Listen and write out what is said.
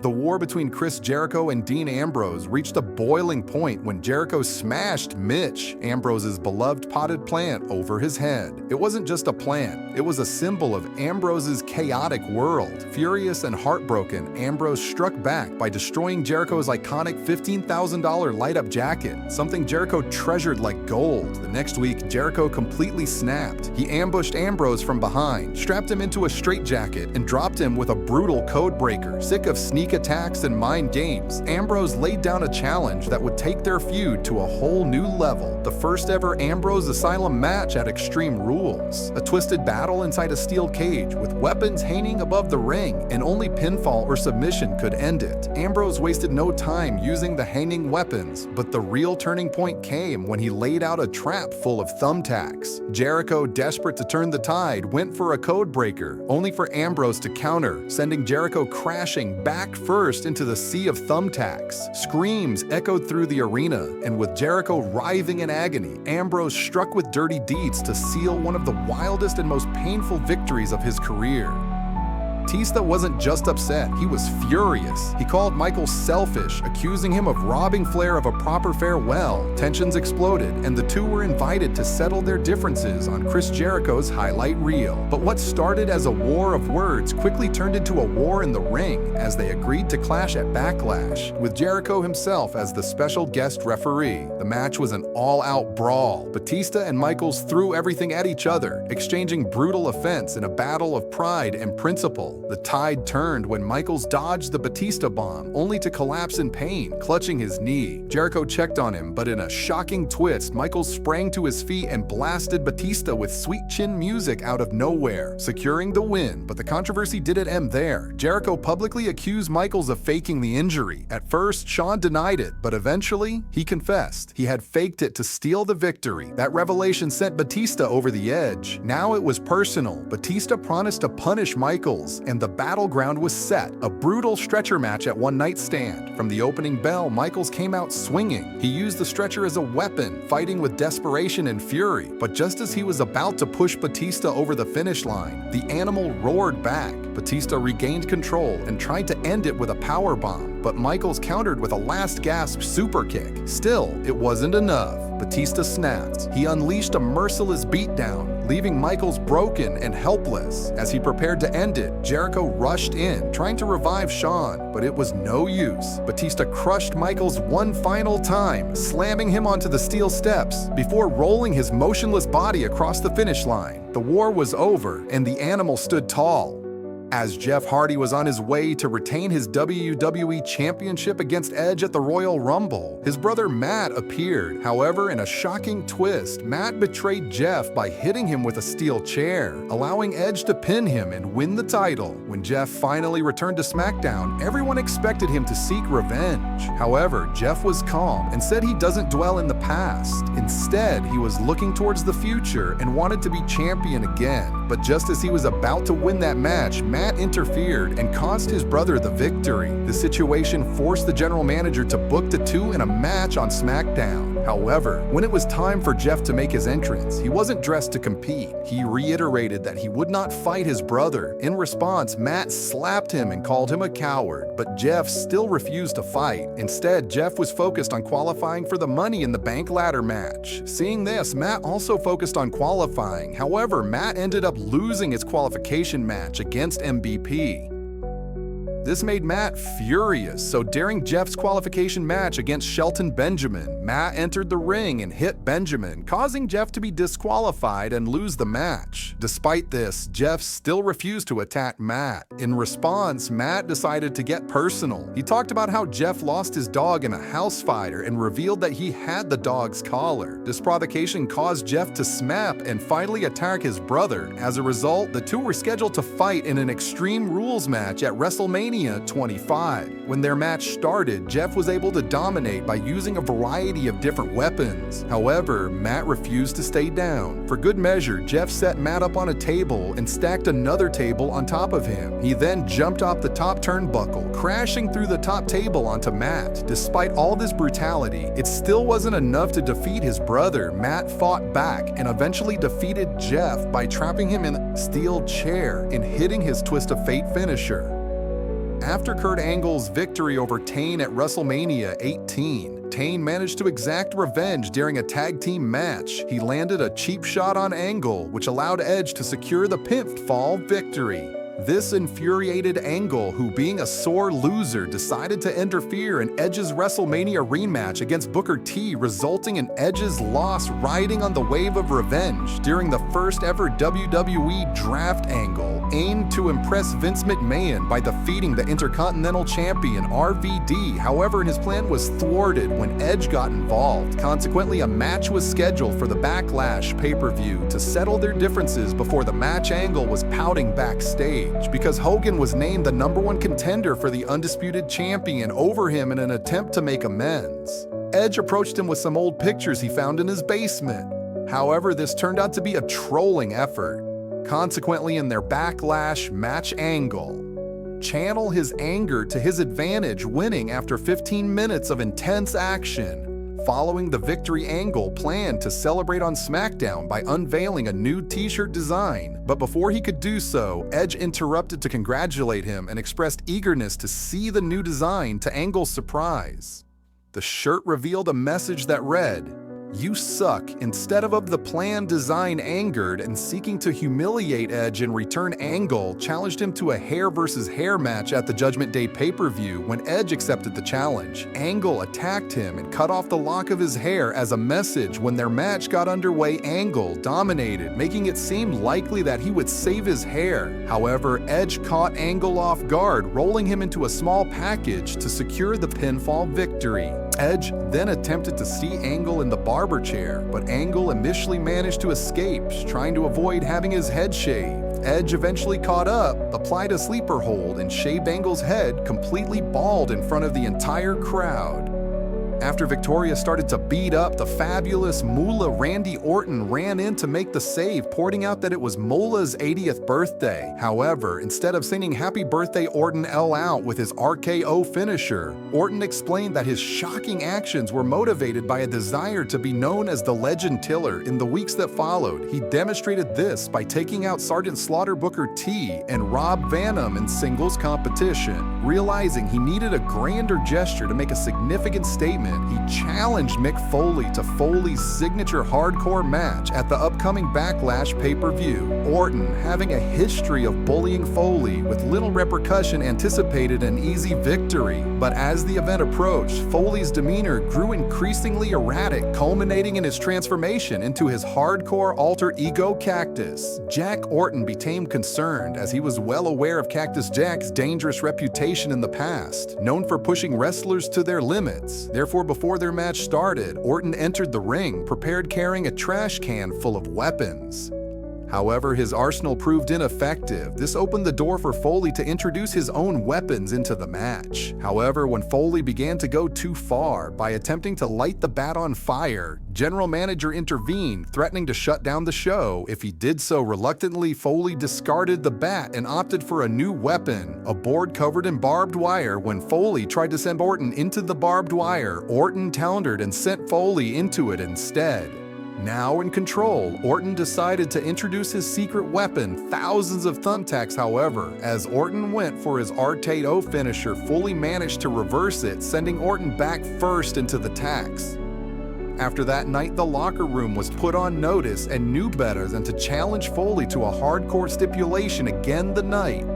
The war between Chris Jericho and Dean Ambrose reached a boiling point when Jericho smashed Mitch, Ambrose's beloved potted plant, over his head. It wasn't just a plant, it was a symbol of Ambrose's chaotic world. Furious and heartbroken, Ambrose struck back by destroying Jericho's iconic $15,000 light-up jacket, something Jericho treasured like gold. The next week, Jericho completely snapped. He ambushed Ambrose from behind, strapped him into a straitjacket, and dropped him with a brutal code breaker. Sick of sneak attacks and mind games, Ambrose laid down a challenge that would take their feud to a whole new level. The first ever Ambrose Asylum match at Extreme Rules. A twisted battle inside a steel cage with weapons hanging above the ring, and only pinfall or submission could end it. Ambrose wasted no time using the hanging weapons, but the real turning point came when he laid out a trap full of thumbtacks. Jericho, desperate to turn the tide, went for a code breaker, only for Ambrose to counter, sending Jericho crashing back first into the sea of thumbtacks. Screams echoed through the arena, and with Jericho writhing in agony, Ambrose struck with dirty deeds to seal one of the wildest and most painful victories of his career. Batista wasn't just upset, he was furious. He called Michaels selfish, accusing him of robbing Flair of a proper farewell. Tensions exploded, and the two were invited to settle their differences on Chris Jericho's highlight reel. But what started as a war of words quickly turned into a war in the ring as they agreed to clash at Backlash, with Jericho himself as the special guest referee. The match was an all-out brawl. Batista and Michaels threw everything at each other, exchanging brutal offense in a battle of pride and principle. The tide turned when Michaels dodged the Batista bomb, only to collapse in pain, clutching his knee. Jericho checked on him, but in a shocking twist, Michaels sprang to his feet and blasted Batista with sweet chin music out of nowhere, securing the win. But the controversy didn't end there. Jericho publicly accused Michaels of faking the injury. At first, Shawn denied it, but eventually, he confessed. He had faked it to steal the victory. That revelation sent Batista over the edge. Now it was personal. Batista promised to punish Michaels, and the battleground was set, a brutal stretcher match at One Night Stand. From the opening bell, Michaels came out swinging. He used the stretcher as a weapon, fighting with desperation and fury. But just as he was about to push Batista over the finish line, the animal roared back. Batista regained control and tried to end it with a powerbomb, but Michaels countered with a last-gasp super kick. Still, it wasn't enough. Batista snapped. He unleashed a merciless beatdown, leaving Michaels broken and helpless. As he prepared to end it, Jericho rushed in, trying to revive Shawn, but it was no use. Batista crushed Michaels one final time, slamming him onto the steel steps before rolling his motionless body across the finish line. The war was over, and the animal stood tall. As Jeff Hardy was on his way to retain his WWE Championship against Edge at the Royal Rumble, his brother Matt appeared. However, in a shocking twist, Matt betrayed Jeff by hitting him with a steel chair, allowing Edge to pin him and win the title. When Jeff finally returned to SmackDown, everyone expected him to seek revenge. However, Jeff was calm and said he doesn't dwell in the past. Instead, he was looking towards the future and wanted to be champion again. But just as he was about to win that match, Matt interfered and caused his brother the victory. The situation forced the general manager to book the two in a match on SmackDown. However, when it was time for Jeff to make his entrance, he wasn't dressed to compete. He reiterated that he would not fight his brother. In response, Matt slapped him and called him a coward, but Jeff still refused to fight. Instead, Jeff was focused on qualifying for the Money in the Bank ladder match. Seeing this, Matt also focused on qualifying. However, Matt ended up losing his qualification match against MVP. This made Matt furious, so during Jeff's qualification match against Shelton Benjamin, Matt entered the ring and hit Benjamin, causing Jeff to be disqualified and lose the match. Despite this, Jeff still refused to attack Matt. In response, Matt decided to get personal. He talked about how Jeff lost his dog in a house fire and revealed that he had the dog's collar. This provocation caused Jeff to snap and finally attack his brother. As a result, the two were scheduled to fight in an Extreme Rules match at WrestleMania 25. When their match started, Jeff was able to dominate by using a variety of different weapons. However, Matt refused to stay down. For good measure, Jeff set Matt up on a table and stacked another table on top of him. He then jumped off the top turnbuckle, crashing through the top table onto Matt. Despite all this brutality, it still wasn't enough to defeat his brother. Matt fought back and eventually defeated Jeff by trapping him in a steel chair and hitting his Twist of Fate finisher. After Kurt Angle's victory over Kane at WrestleMania 18, Kane managed to exact revenge during a tag team match. He landed a cheap shot on Angle, which allowed Edge to secure the pinfall victory. This infuriated Angle, who being a sore loser decided to interfere in Edge's WrestleMania rematch against Booker T, resulting in Edge's loss riding on the wave of revenge during the first ever WWE Draft. Angle aimed to impress Vince McMahon by defeating the Intercontinental Champion RVD. However, his plan was thwarted when Edge got involved. Consequently, a match was scheduled for the Backlash pay-per-view to settle their differences before the match. Angle was pouting backstage because Hogan was named the #1 contender for the undisputed champion over him in an attempt to make amends. Edge approached him with some old pictures he found in his basement. However, this turned out to be a trolling effort. Consequently, in their Backlash match, Angle channel his anger to his advantage, winning after 15 minutes of intense action. Following the victory, Angle planned to celebrate on SmackDown by unveiling a new t-shirt design. But before he could do so, Edge interrupted to congratulate him and expressed eagerness to see the new design, to Angle's surprise. The shirt revealed a message that read, "You suck." Instead of the planned design, angered and seeking to humiliate Edge in return, Angle challenged him to a hair versus hair match at the Judgment Day pay-per-view. When Edge accepted the challenge, Angle attacked him and cut off the lock of his hair as a message. When their match got underway, Angle dominated, making it seem likely that he would save his hair. However, Edge caught Angle off guard, rolling him into a small package to secure the pinfall victory. Edge then attempted to seat Angle in the barber chair, but Angle initially managed to escape, trying to avoid having his head shaved. Edge eventually caught up, applied a sleeper hold, and shaved Angle's head completely bald in front of the entire crowd. After Victoria started to beat up the fabulous Moolah, Randy Orton ran in to make the save, pointing out that it was Moolah's 80th birthday. However, instead of singing "Happy Birthday Orton" out with his RKO finisher, Orton explained that his shocking actions were motivated by a desire to be known as the Legend Killer. In the weeks that followed, he demonstrated this by taking out Sergeant Slaughter, Booker T, and Rob Van Dam in singles competition. Realizing he needed a grander gesture to make a significant statement, he challenged Mick Foley to Foley's signature hardcore match at the upcoming Backlash pay-per-view. Orton, having a history of bullying Foley with little repercussion, anticipated an easy victory. But as the event approached, Foley's demeanor grew increasingly erratic, culminating in his transformation into his hardcore alter ego Cactus. Jack Orton became concerned, as he was well aware of Cactus Jack's dangerous reputation in the past, known for pushing wrestlers to their limits. Therefore, before their match started, Orton entered the ring, prepared carrying a trash can full of weapons. However, his arsenal proved ineffective. This opened the door for Foley to introduce his own weapons into the match. However, when Foley began to go too far by attempting to light the bat on fire, General Manager intervened, threatening to shut down the show. If he did so reluctantly, Foley discarded the bat and opted for a new weapon, a board covered in barbed wire. When Foley tried to send Orton into the barbed wire, Orton countered and sent Foley into it instead. Now in control, Orton decided to introduce his secret weapon, thousands of thumbtacks. However, as Orton went for his RKO finisher, Foley managed to reverse it, sending Orton back first into the tacks. After that night, the locker room was put on notice and knew better than to challenge Foley to a hardcore stipulation again the night.